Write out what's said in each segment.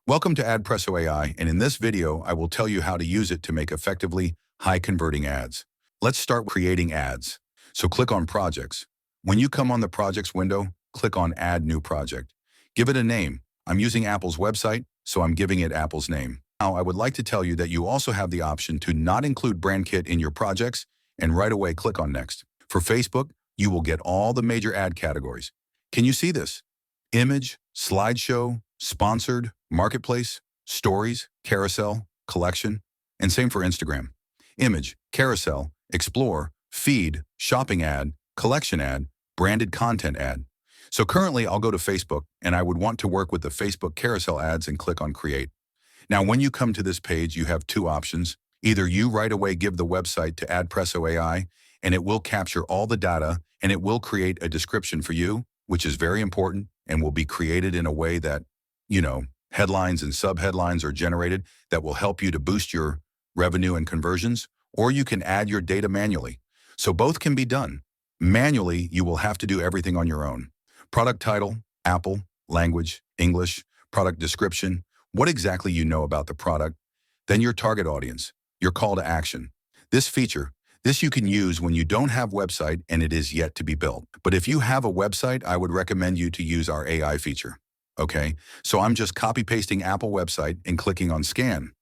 Welcome to AdPresso AI, and in this video, I will tell you how to use it to make effectively high-converting ads. Let's start with creating ads. So click on Projects. When you come on the Projects window, click on Add New Project. Give it a name. I'm using Apple's website, so I'm giving it Apple's name. Now, I would like to tell you that you also have the option to not include BrandKit in your projects, and right away click on Next. For Facebook, you will get all the major ad categories. Can you see this? Image, slideshow, sponsored, marketplace, stories, carousel, collection, and same for Instagram. Image, carousel, explore, feed, shopping ad, collection ad, branded content ad. So currently I'll go to Facebook and I would want to work with the Facebook carousel ads and click on create. Now when you come to this page, you have two options. Either you right away give the website to AdPresso AI and it will capture all the data and it will create a description for you, which is very important and will be created in a way that, headlines and subheadlines are generated that will help you to boost your revenue and conversions, or you can add your data manually. So both can be done. Manually, you will have to do everything on your own. Product title, Apple, language, English, product description, what exactly you know about the product, then your target audience, your call to action. This you can use when you don't have website and it is yet to be built. But if you have a website, I would recommend you to use our AI feature. Okay, so I'm just copy pasting Apple website and clicking on scan.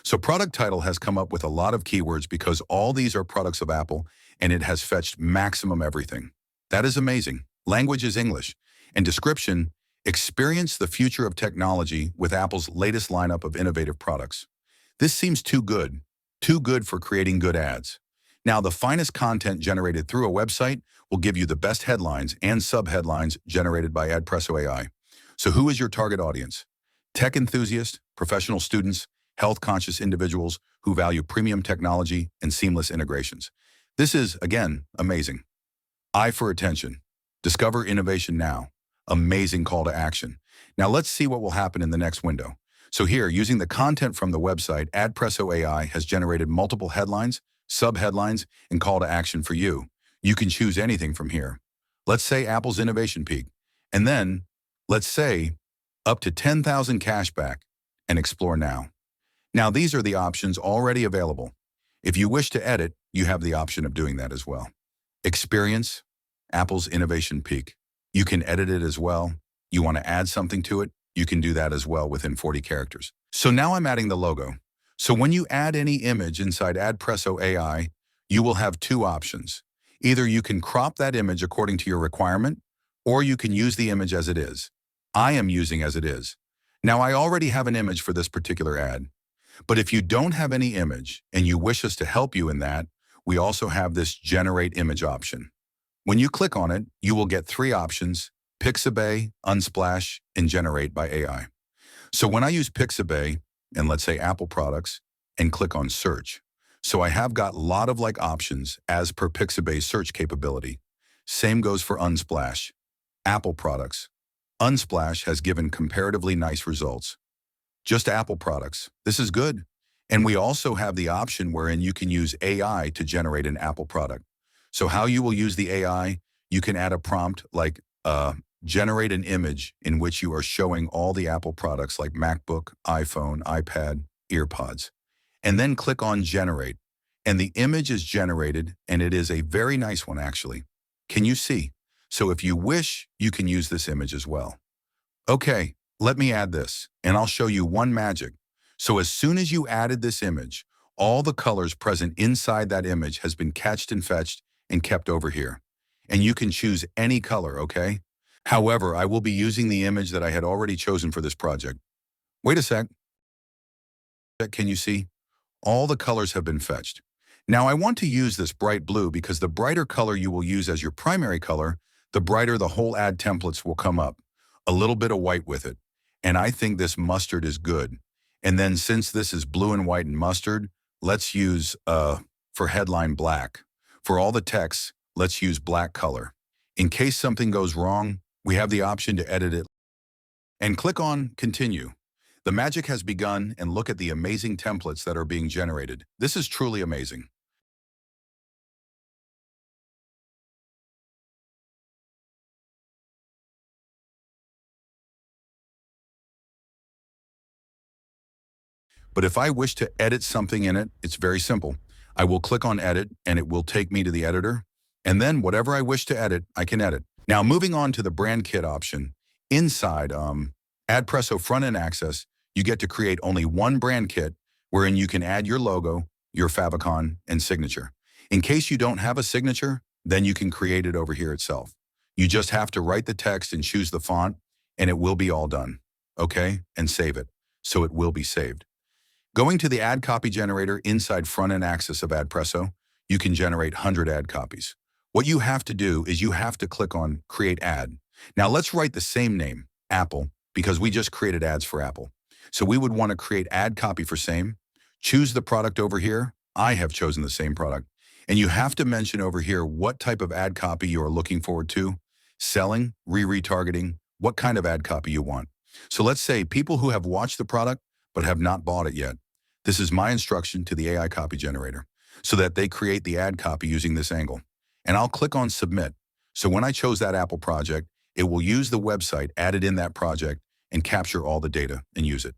So product title has come up with a lot of keywords because all these are products of Apple and it has fetched maximum everything. That is amazing. Language is English. And description, experience the future of technology with Apple's latest lineup of innovative products. This seems too good for creating good ads. Now, the finest content generated through a website will give you the best headlines and subheadlines generated by AdPresso AI. So who is your target audience? Tech enthusiasts, professional students, health-conscious individuals who value premium technology and seamless integrations. This is, again, amazing. I for attention. Discover innovation now. Amazing call to action. Now let's see what will happen in the next window. So here, using the content from the website, AdPresso AI has generated multiple headlines, subheadlines, and call to action for you. You can choose anything from here. Let's say Apple's innovation peak. And then, let's say, up to 10,000 cash back, and explore now. Now these are the options already available. If you wish to edit, you have the option of doing that as well. Experience, Apple's innovation peak. You can edit it as well. You want to add something to it, you can do that as well within 40 characters. So now I'm adding the logo. So when you add any image inside AdPresso AI, you will have two options. Either you can crop that image according to your requirement, or you can use the image as it is. I am using as it is. Now I already have an image for this particular ad. But if you don't have any image and you wish us to help you in that, we also have this generate image option. When you click on it, you will get three options: Pixabay, Unsplash, and Generate by AI. So when I use Pixabay, and let's say Apple products, and click on search, so I have got a lot of options as per Pixabay's search capability. Same goes for Unsplash. Apple products. Unsplash has given comparatively nice results. Just Apple products. This is good. And we also have the option wherein you can use AI to generate an Apple product. So how you will use the AI, you can add a prompt like generate an image in which you are showing all the Apple products like MacBook, iPhone, iPad, EarPods, and then click on generate. And the image is generated, and it is a very nice one actually. Can you see? So if you wish, you can use this image as well. Okay, let me add this, and I'll show you one magic. So as soon as you added this image, all the colors present inside that image has been catched and fetched and kept over here. And you can choose any color, okay? However, I will be using the image that I had already chosen for this project. Wait a sec. Can you see? All the colors have been fetched. Now I want to use this bright blue because the brighter color you will use as your primary color, the brighter the whole ad templates will come up. A little bit of white with it. And I think this mustard is good. And then since this is blue and white and mustard, let's use, for headline, black. For all the text, let's use black color. In case something goes wrong, we have the option to edit it and click on continue. The magic has begun, and look at the amazing templates that are being generated. This is truly amazing. But if I wish to edit something in it, it's very simple. I will click on edit and it will take me to the editor. And then whatever I wish to edit, I can edit. Now moving on to the brand kit option, inside AdPresso front-end access, you get to create only one brand kit wherein you can add your logo, your favicon, and signature. In case you don't have a signature, then you can create it over here itself. You just have to write the text and choose the font, and it will be all done. Okay? And save it. So it will be saved. Going to the ad copy generator inside front-end access of AdPresso, you can generate 100 ad copies. What you have to do is you have to click on Create Ad. Now let's write the same name, Apple, because we just created ads for Apple. So we would want to create ad copy for same. Choose the product over here. I have chosen the same product. And you have to mention over here what type of ad copy you are looking forward to, selling, retargeting, what kind of ad copy you want. So let's say people who have watched the product but have not bought it yet. This is my instruction to the AI copy generator so that they create the ad copy using this angle. And I'll click on Submit. So when I chose that Apple project, it will use the website added in that project and capture all the data and use it.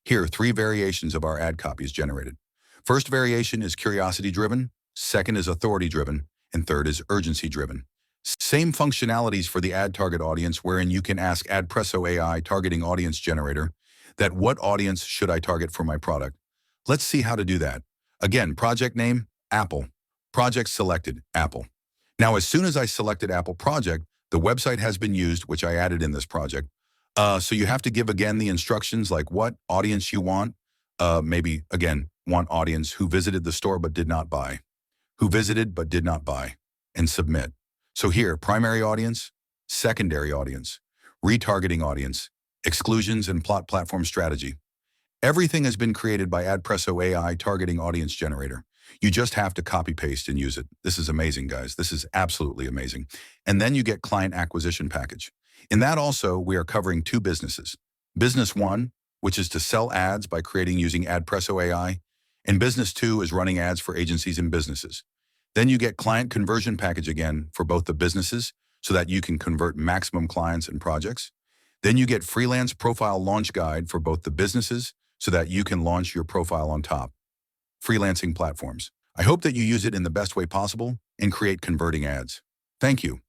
Here, 3 variations of our ad copy is generated. First variation is curiosity-driven, second is authority-driven, and third is urgency-driven. Same functionalities for the ad target audience wherein you can ask AdPresso AI targeting audience generator that what audience should I target for my product. Let's see how to do that. Again, project name, Apple. Project selected, Apple. Now, as soon as I selected Apple project, the website has been used, which I added in this project. So you have to give again the instructions like what audience you want. Maybe, again, want audience who visited the store but did not buy. Who visited but did not buy. And submit. So here, primary audience, secondary audience, retargeting audience, exclusions and plot platform strategy. Everything has been created by AdPresso AI targeting audience generator. You just have to copy paste and use it. This is amazing, guys. This is absolutely amazing. And then you get client acquisition package. In that also, we are covering 2 businesses. Business 1, which is to sell ads by creating using AdPresso AI, and business 2 is running ads for agencies and businesses. Then you get client conversion package again for both the businesses so that you can convert maximum clients and projects. Then you get freelance profile launch guide for both the businesses so that you can launch your profile on top. Freelancing platforms. I hope that you use it in the best way possible and create converting ads. Thank you.